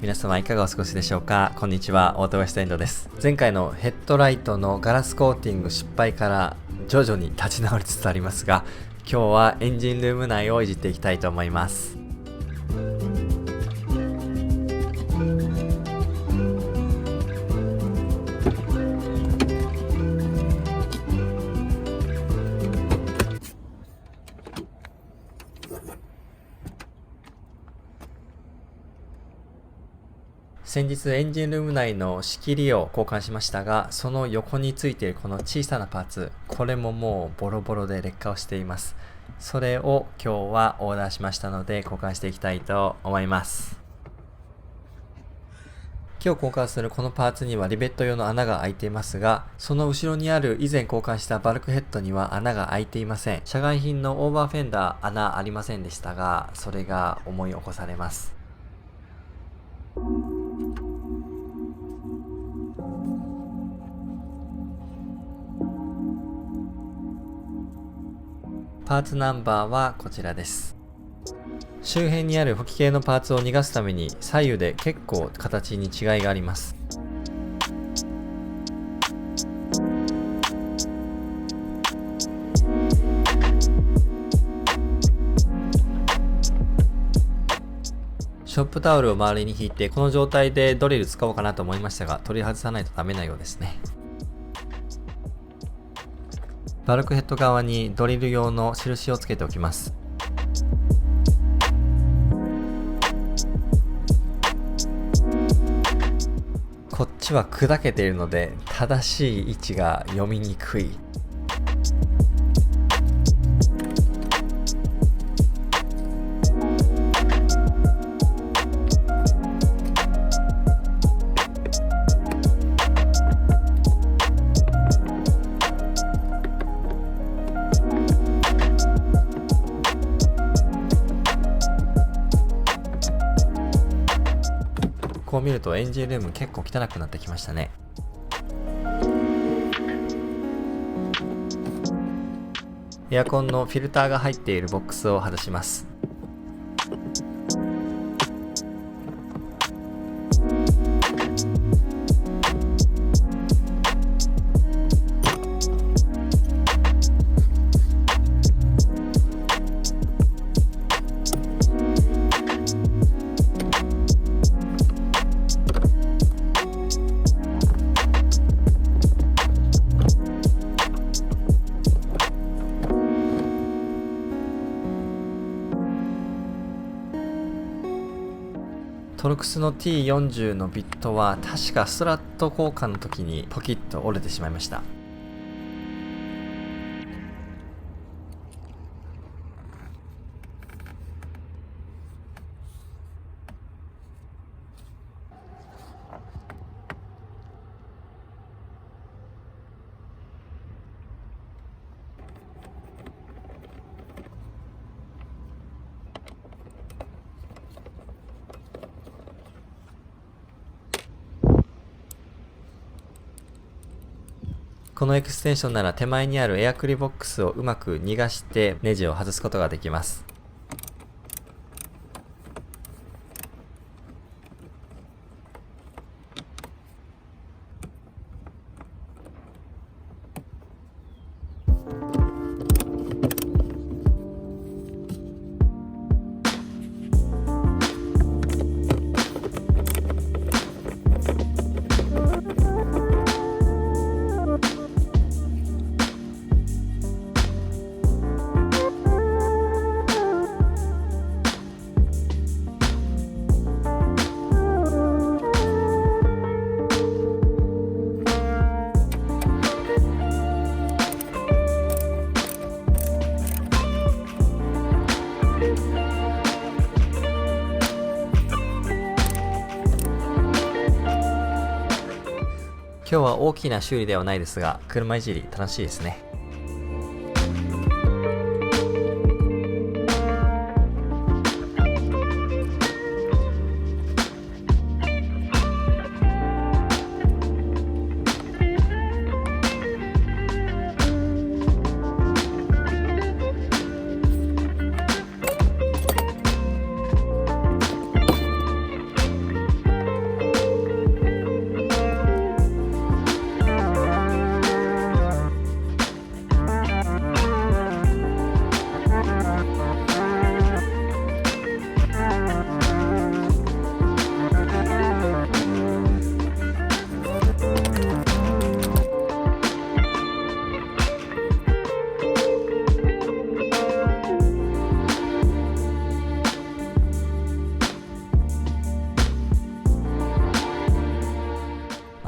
皆様いかがお過ごしでしょうか。こんにちは、オートウエストエンドです。前回のヘッドライトのガラスコーティング失敗から徐々に立ち直りつつありますが、今日はエンジンルーム内をいじっていきたいと思います。先日エンジンルーム内の仕切りを交換しましたが、その横についているこの小さなパーツ、これももうボロボロで劣化をしています。それを今日はオーダーしましたので交換していきたいと思います。今日交換するこのパーツにはリベット用の穴が開いていますが、その後ろにある以前交換したバルクヘッドには穴が開いていません。社外品のオーバーフェンダー穴ありませんでしたが、それが思い起こされます。パーツナンバーはこちらです。周辺にある補気系のパーツを逃がすために左右で結構形に違いがあります。ショップタオルを周りに引いて、この状態でドリル使おうかなと思いましたが、取り外さないとダメなようですね。バルクヘッド側にドリル用の印をつけておきます。こっちは砕けているので正しい位置が読みにくい。こう見るとエンジンルーム結構汚くなってきましたね。エアコンのフィルターが入っているボックスを外します。トルクスの T40 のビットは確かストラット交換の時にポキッと折れてしまいました。このエクステンションなら手前にあるエアクリボックスをうまく逃がしてネジを外すことができます。今日は大きな修理ではないですが、車いじり楽しいですね。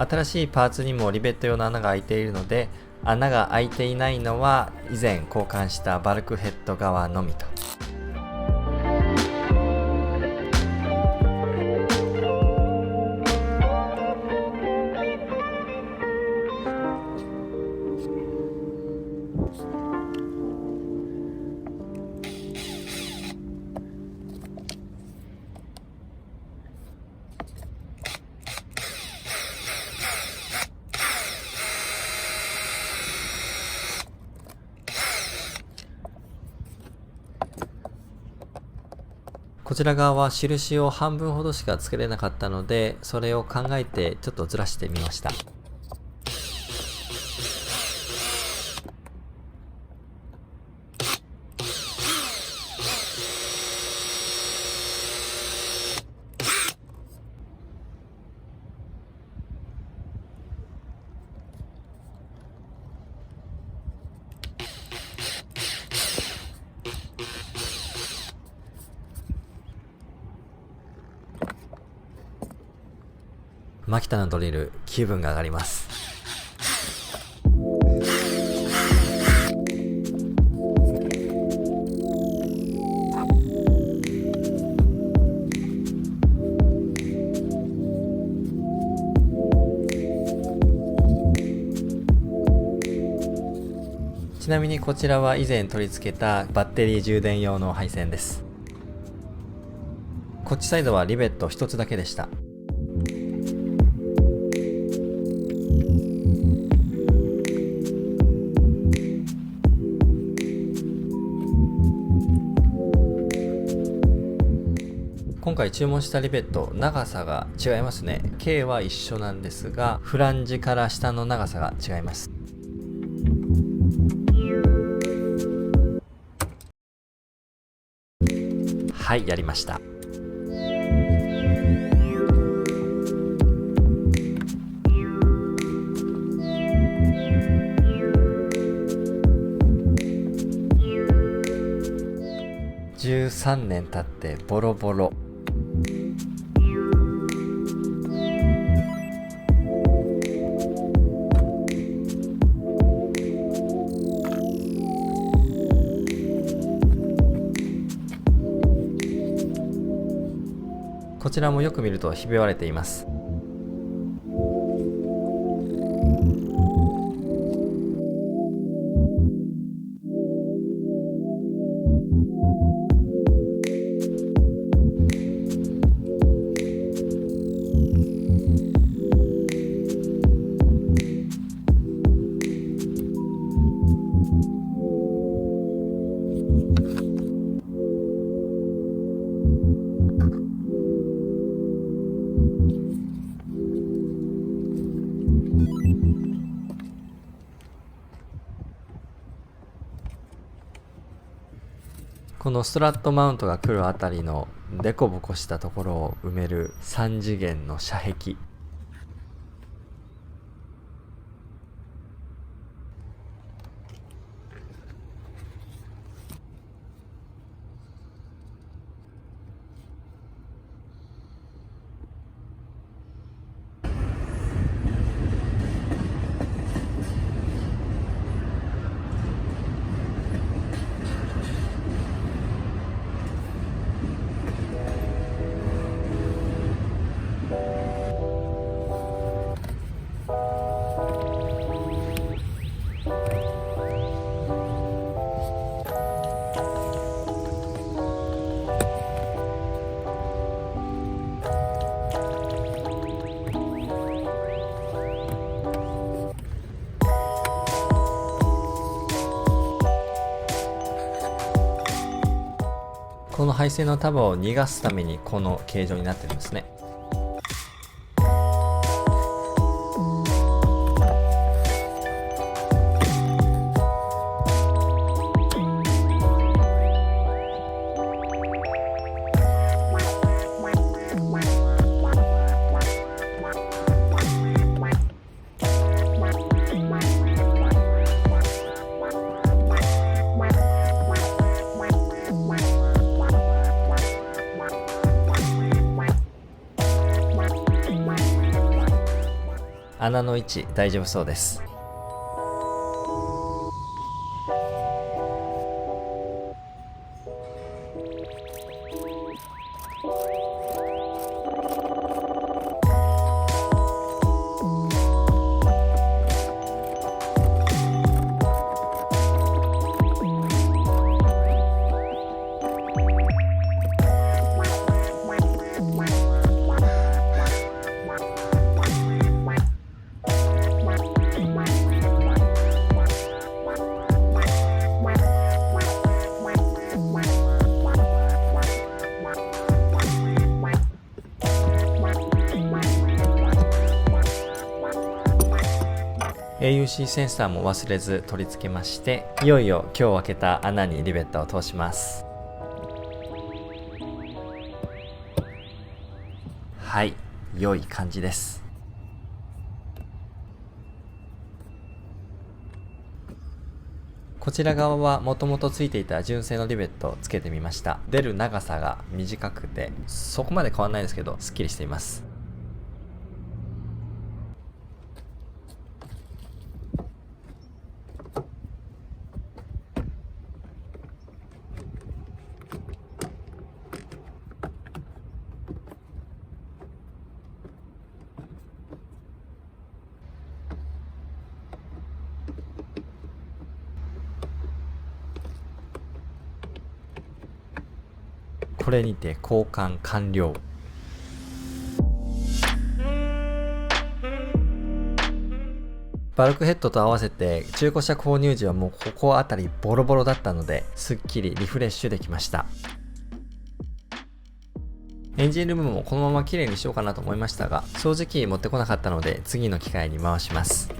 新しいパーツにもリベット用の穴が開いているので、穴が開いていないのは以前交換したバルクヘッド側のみと。こちら側は印を半分ほどしかつけれなかったので、それを考えてちょっとずらしてみました。マキタのドリル、気分が上がります。ちなみにこちらは以前取り付けたバッテリー充電用の配線です。こっちサイドはリベット一つだけでした。今回注文したリベット、長さが違いますね。径は一緒なんですが、フランジから下の長さが違います。はい、やりました。13年経ってボロボロ。こちらもよく見るとひび割れています。このストラットマウントが来るあたりのデコボコしたところを埋める3次元の遮壁。この配線の束を逃がすためにこの形状になってるんですね。穴の位置大丈夫そうです。AUC センサーも忘れず取り付けまして、いよいよ今日開けた穴にリベットを通します。はい、良い感じです。こちら側はもともとついていた純正のリベットをつけてみました。出る長さが短くて、そこまで変わらないですけど、すっきりしています。これにて交換完了。バルクヘッドと合わせて中古車購入時はもうここあたりボロボロだったので、すっきりリフレッシュできました。エンジンルームもこのまま綺麗にしようかなと思いましたが、掃除機持ってこなかったので次の機会に回します。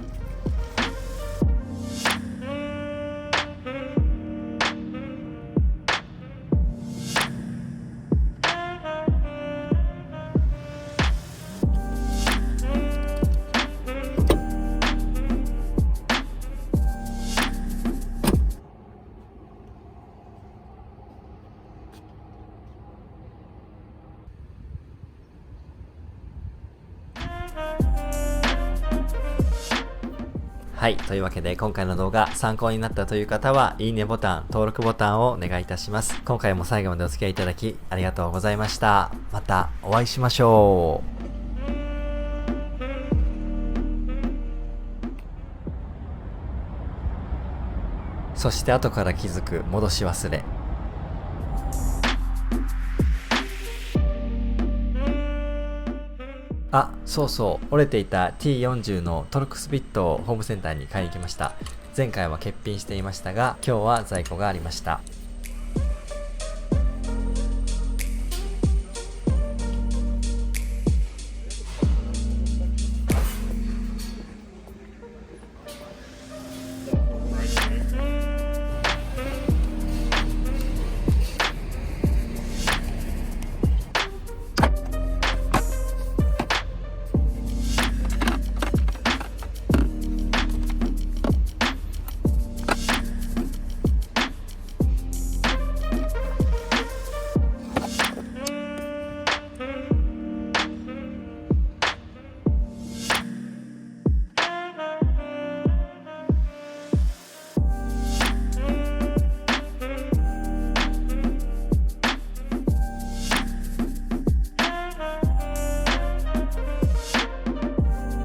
はい。というわけで今回の動画参考になったという方は、いいねボタン、登録ボタンをお願いいたします。今回も最後までお付き合いいただきありがとうございました。またお会いしましょう。そして後から気づく戻し忘れ。あ、そうそう、折れていた T40 のトルクスビットをホームセンターに買いに行きました。前回は欠品していましたが、今日は在庫がありました。